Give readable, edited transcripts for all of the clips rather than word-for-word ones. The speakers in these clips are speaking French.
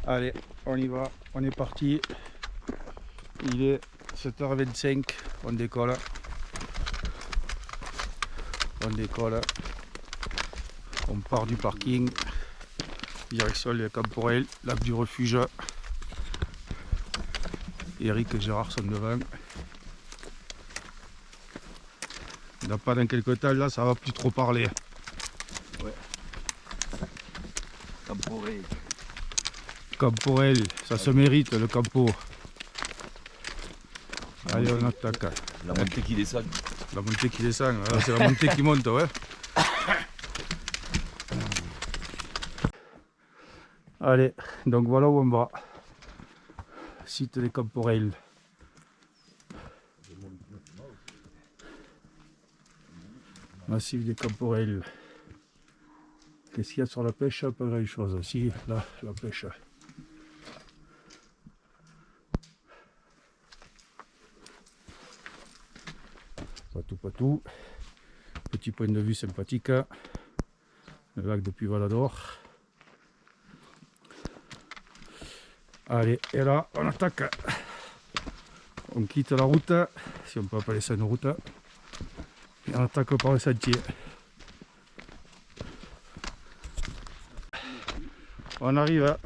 Allez, on y va, on est parti. Il est 7h25, on décolle. On décolle. On part du parking. Direction le Cap Porel, lac du refuge. Eric et Gérard sont devant. On n'a pas dans quelques temps, là ça va plus trop parler. Ouais. Cap Porel. Cap Porel, ça se mérite le campo. Allez, on attaque. La montée qui descend. La montée qui descend, c'est la montée qui monte, ouais. Allez, donc voilà où on va. Site des Cap Porel. Massif des Cap Porel. Qu'est-ce qu'il y a sur la pêche? Pas grand chose. Si, là, la pêche. Pas tout. Petit point de vue sympathique. Le lac de Puy-Valador. Allez, et là, on attaque. On quitte la route, si on peut appeler ça une route. Et on attaque par le sentier. On arrive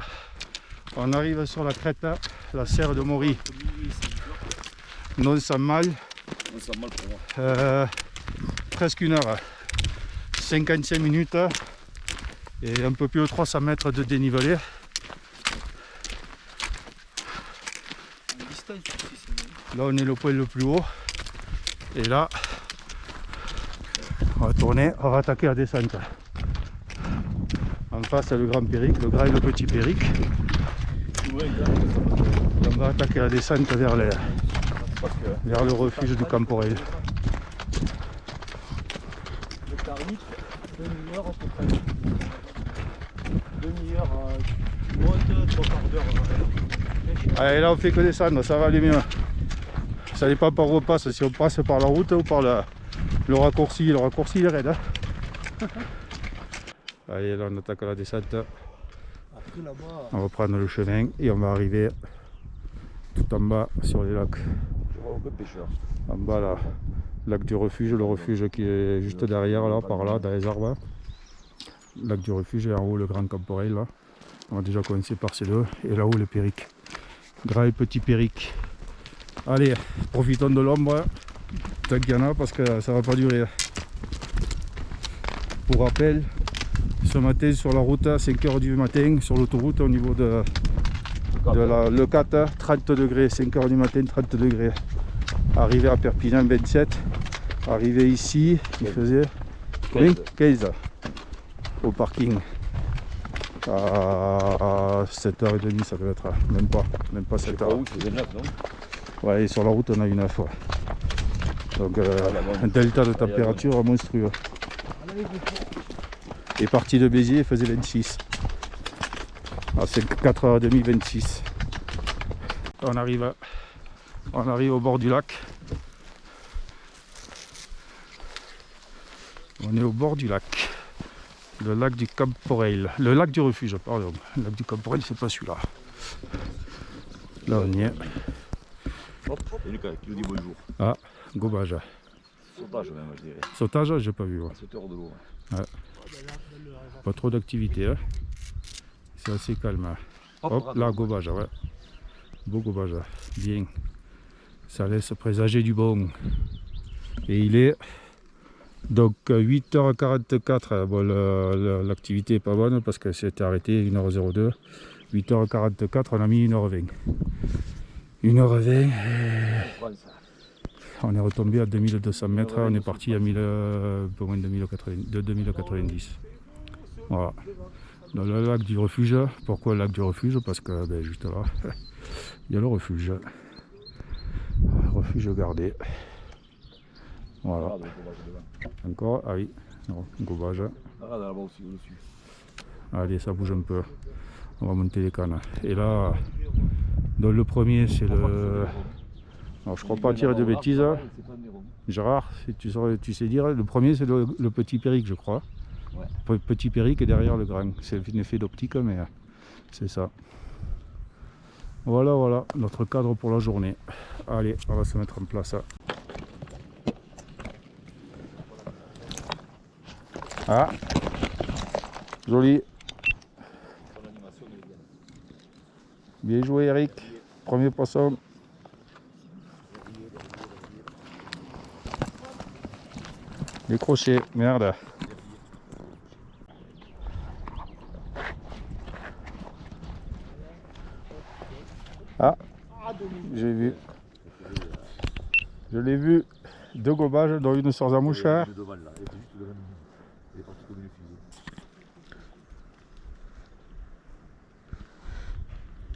sur la crête, la serre de Maury. Non sans mal. Presque une heure. 55 minutes. Et un peu plus de 300 mètres de dénivelé. Là on est le point le plus haut. Et là, on va tourner, on va attaquer la descente. En face, le grand Péric, le grand et le petit Péric. On va attaquer la descente vers le refuge du Cap Porel. Le tarif, demi-heure à peu près. Demi-heure, monte, 3 quarts d'heure. Allez, là on fait que descendre, ça va aller mieux. Ça dépend par où on passe, si on passe par la route ou par le raccourci. Le raccourci il est raide. Hein. Allez, là on attaque la descente. Après là-bas, On va prendre le chemin et on va arriver tout en bas sur les lacs. En bas là, lac du refuge, le refuge qui est juste derrière là, par là, dans les arbres. Lac du refuge et en haut le grand Cap Porel là. On va déjà commencer par ces deux. Et là-haut les Péric. Grand et petit Péric. Allez, profitons de l'ombre. Tant qu'il y en a parce que ça va pas durer. Pour rappel, ce matin sur la route, à 5h du matin, sur l'autoroute au niveau de le 4, 30 degrés, 5h du matin, 30 degrés. Arrivé à Perpignan, 27. Arrivé ici, il faisait 15 au parking. À 7h30, ça doit être, même pas 7h. Ouais, et sur la route, on a eu 9. Ouais. Donc, un delta de température monstrueux. Et parti de Béziers, il faisait 26. À 4h30, 26. On arrive au bord du lac. On est au bord du lac. Le lac du Cap Porel. Le lac du refuge, pardon. Le lac du Cap Porel, c'est pas celui-là. Là, on y est. Hop, et Lucas qui nous dit bonjour. Ah, gobage. Sautage même, je dirais. Sautage, j'ai pas vu. Ouais. 7 heures de l'eau. Ouais. Pas trop d'activité. Hein. C'est assez calme. Hein. Hop, là, gobage, ouais. Beau gobage. Bien. Ça laisse présager du bon. Et il est donc 8h44. Bon, l'activité est pas bonne parce que c'était arrêté 1h02. 8h44, on a mis 1h20. 1h20. On est retombé à 2200 mètres. On est parti à un peu moins de 2090. Voilà. Dans le lac du refuge. Pourquoi le lac du refuge? Parce que ben, juste là, il y a le refuge. Refuge gardé. Voilà. Encore, ah oui, non, gobage. Allez, ça bouge un peu. On va monter les cannes. Et là, dans le premier, c'est le. Alors, je crois pas tirer de bêtises. Gérard, si tu sais dire, le premier, c'est le petit Péric, je crois. Ouais. Petit Péric et derrière le grand. C'est un effet d'optique, mais c'est ça. Voilà, voilà, notre cadre pour la journée. Allez, on va se mettre en place. Ah, joli. Bien joué Eric. Premier poisson. Décroché, merde. Ah, j'ai vu. Je l'ai vu. 2 gobages, dont une sur un mouchard.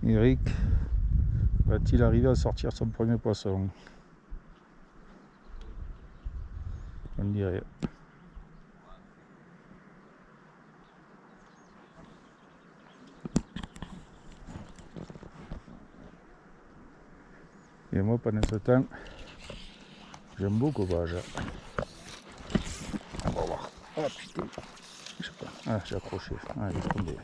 Eric va-t-il arriver à sortir son premier poisson? On dirait. Et moi, pendant ce temps, j'ai un beau gobage. On va voir. Ah putain. Je sais pas. Ah, j'ai accroché. Ah, il est tombé.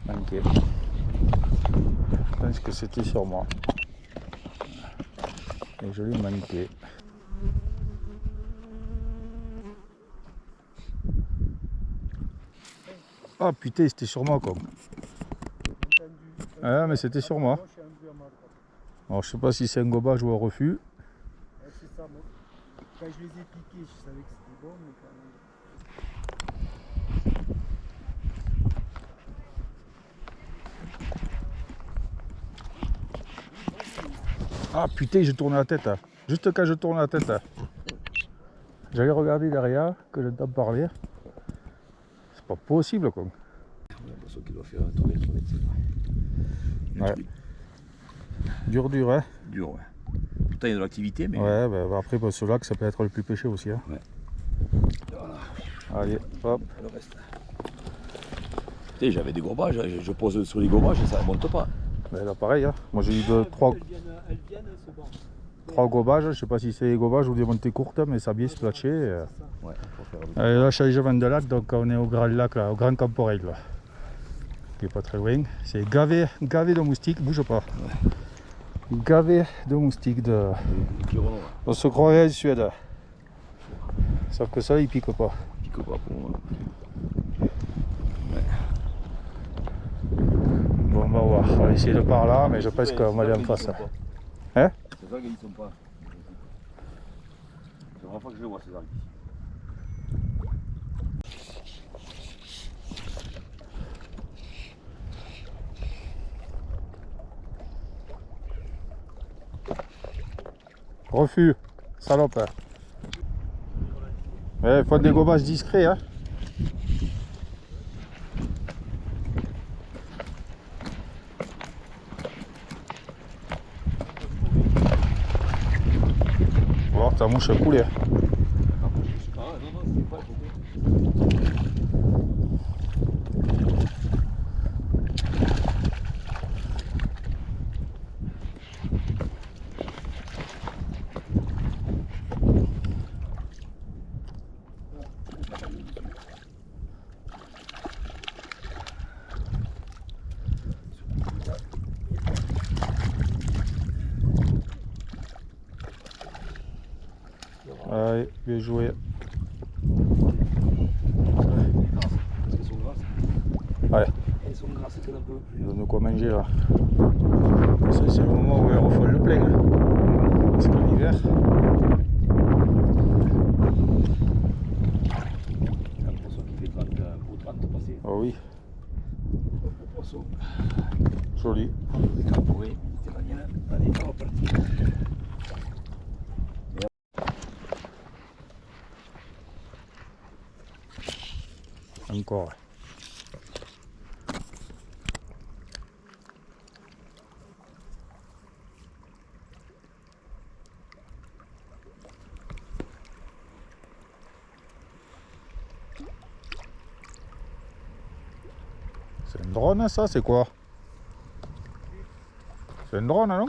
Manqué. Je pense que c'était sur moi. Et je l'ai manqué. Ah putain, c'était sur moi quoi. Ah mais c'était sur moi. Alors je sais pas si c'est un gobage ou un refus. C'est ça, moi. Quand je les ai piqués, je savais que c'était bon, mais quand même. Ah putain, j'ai tourné la tête. Hein. Juste quand je tourne la tête. Hein. J'allais regarder derrière, que j'entends parler. C'est pas possible quoi. J'ai l'impression qu'il doit faire 3 mètres, 3 mètres. Ouais. Dur, hein. Dur, ouais. Pourtant il y a de l'activité, mais. Ouais, bah, après, bah, ce lac, ça peut être le plus pêché aussi. Hein. Ouais. Voilà. Allez, hop. Le reste. Tu sais, j'avais des gobages, je pose sur les gobages et ça ne monte pas. Bah, là, pareil, hein. Moi j'ai eu 3 gobages. Je sais pas si c'est des gobages ou des montées courtes, mais ça a bien splatché. Ouais, faut faire Allez, là, changement de lac, donc on est au grand lac, là, au grand Camporel, là. Qui est pas très loin. C'est gavé de moustiques, bouge pas. Ouais. Gavé de moustiques de. On se croirait en Suède. Sauf que ça, il pique pas. Il pique pas pour moi. Ouais. Bon, on va voir. On va essayer de par là, mais je pense qu'on va aller en face. Hein? Ces algues, ils sont pas. C'est la première fois que je les vois, ces algues. Refus, salope. Il faut des gobages discrets. Hein. Bon, ta mouche a coulé. Allez, bien joué. Ouais. Elles sont grasses un peu. Il donne quoi manger là. C'est le moment où ils refont le plein. Hein. Parce que l'hiver. J'ai l'impression qu'il fait 30 pour 30 passé. Oh oui. Le poisson. Joli. Les camporés, allez, on va partir. Encore. C'est un drone ça, c'est quoi? C'est un drone non?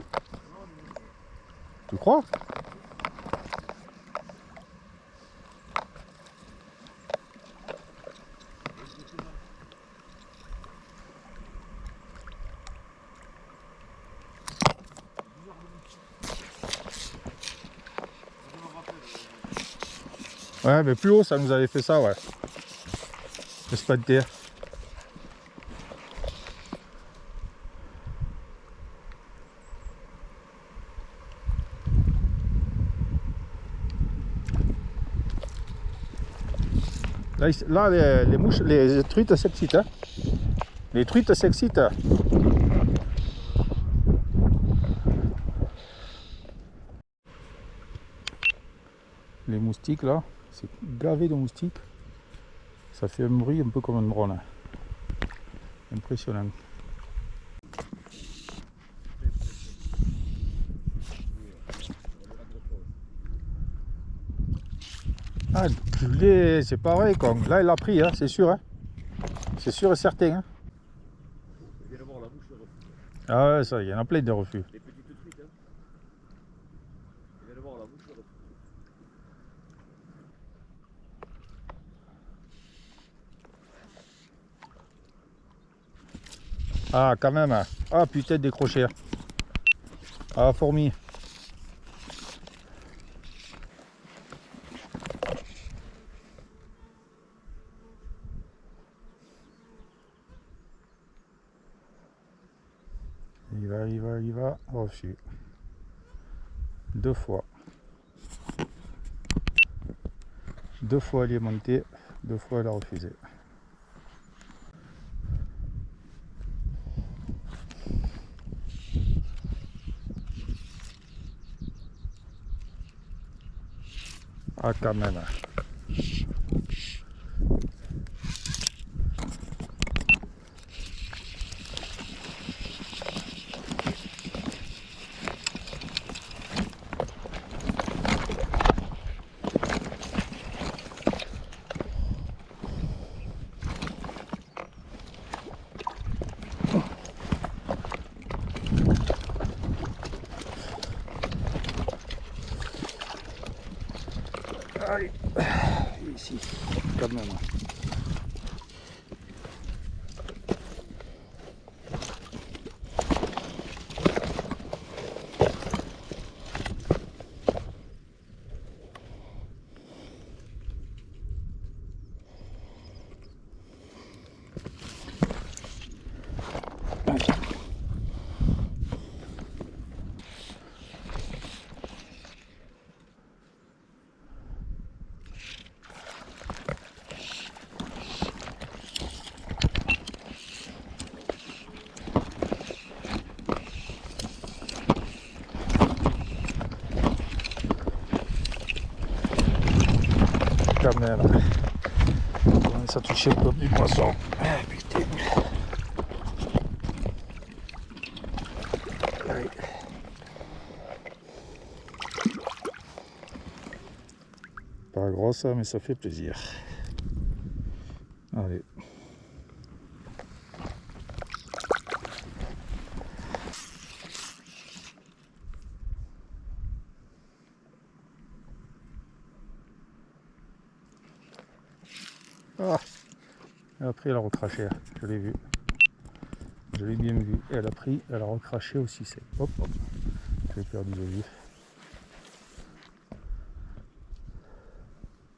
Tu crois? Ouais, mais plus haut, ça nous avait fait ça, ouais. Espanté. Là, les mouches, les truites s'excitent. Hein. Les truites s'excitent. Les moustiques, là, c'est gavé de moustiques. Ça fait un bruit un peu comme un drone. Impressionnant. Ah, c'est pareil, quoi. Là, il l'a pris, hein, c'est sûr. Hein. C'est sûr et certain. Hein. Viens de voir la mouche, le refus. Ah ouais, ça, il y en a plein de refus. Les petites truites, hein. Viens de voir la mouche, le refus. Ah, quand même. Hein. Ah, putain, décroché. Ah, fourmi. Il va. Refus. 2 fois. 2 fois elle est montée, 2 fois elle a refusé. Ah, quand même. Allez, ici, quand même. Quand même. On commence à toucher comme du poisson. Ah, putain. Allez. Pas grosse, mais ça fait plaisir. Allez. Ah. Et après elle a recraché, je l'ai vu. Je l'ai bien vu. Elle a pris, elle a recraché aussi sec. Hop, hop. J'ai perdu de vue.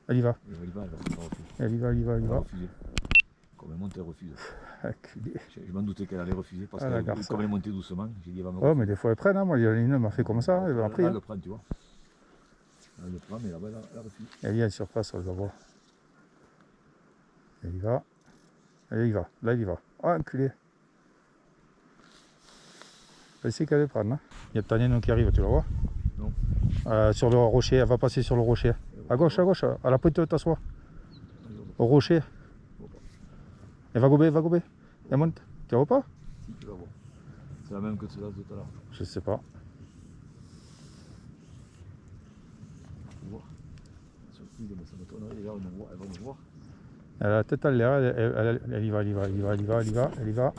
Elle y va. Elle y va, elle refuse. Elle y va, elle y va, elle y Elle a va. refusé. Comme elle monte, elle refuse. Acculé. Je m'en doutais qu'elle allait refuser parce Ah, la que garce. comme elle est montée doucement, j'ai dit elle va me Oh, refuser. mais des fois elle prenne, hein. Moi, Yaline m'a fait comme ça, elle m'a pris. Elle Hein. le prend, tu vois. Elle le prend, mais là-bas, elle refuse. Elle y a une surface, on va voir. Elle y va. Elle y va. Là, elle y va. Ah, enculé. Elle sait qu'elle va prendre. Hein. Il y a Tanienne qui arrive, tu la vois? Non. Sur le rocher, elle va passer sur le rocher. À gauche, à la pointe de t'asseoir. Au rocher. Elle va gober, elle va gober. Elle monte. Tu la vois pas? Si, tu vas voir. C'est la même que celle-là de tout à l'heure. Je sais pas. Tu vois. Surprise, mais ça m'étonnerait. Les gars, elle va me voir. Elle a la tête à l'air, elle y va, elle y va, elle y va, elle y va, elle y va, elle y va.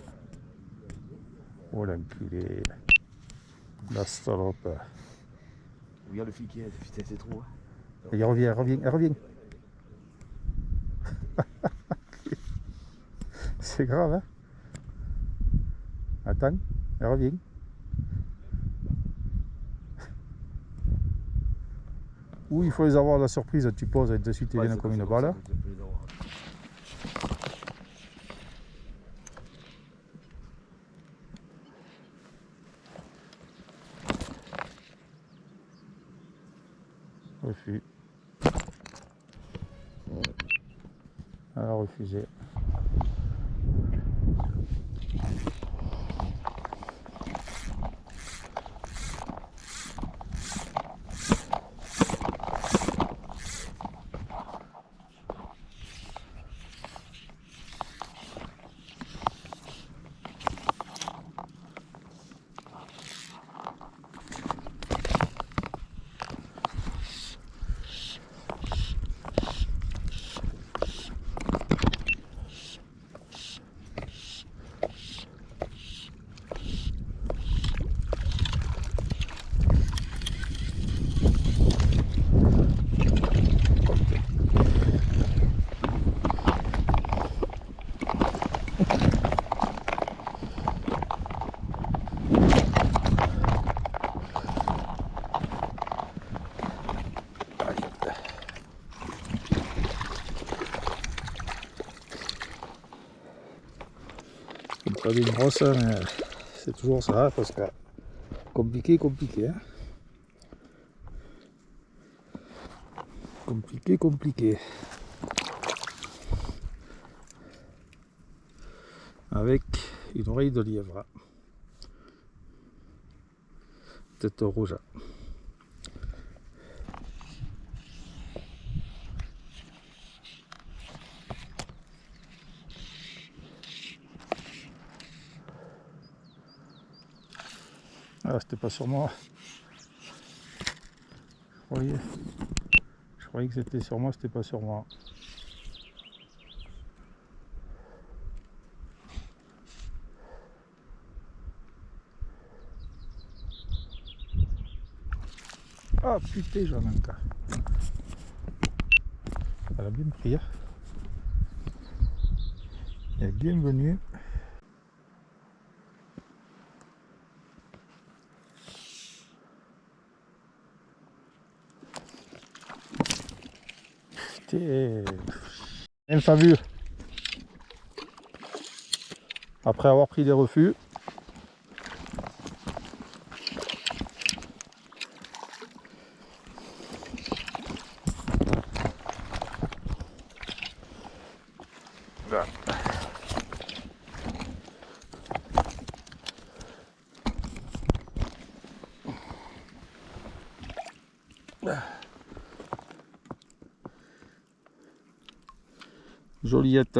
Oh l'enculé. La salope. Regarde le fil qui est, putain, c'est trop. Hein. Elle revient, elle revient, elle revient. C'est grave, hein? Attends, elle revient. Ou il faut les avoir à la surprise, tu poses et de suite ils viennent comme une balle. Refus. Elle a refusé. Pas des grosses, mais c'est toujours ça, parce que compliqué, hein. Compliqué. Avec une oreille de lièvre. Tête rouge. Ah, c'était pas sur moi. Je croyais que c'était sur moi, c'était pas sur moi. Ah putain, j'en ai un cas. Elle a bien pris. Et bienvenue. Putain. Infameux. Après avoir pris des refus. Joliette.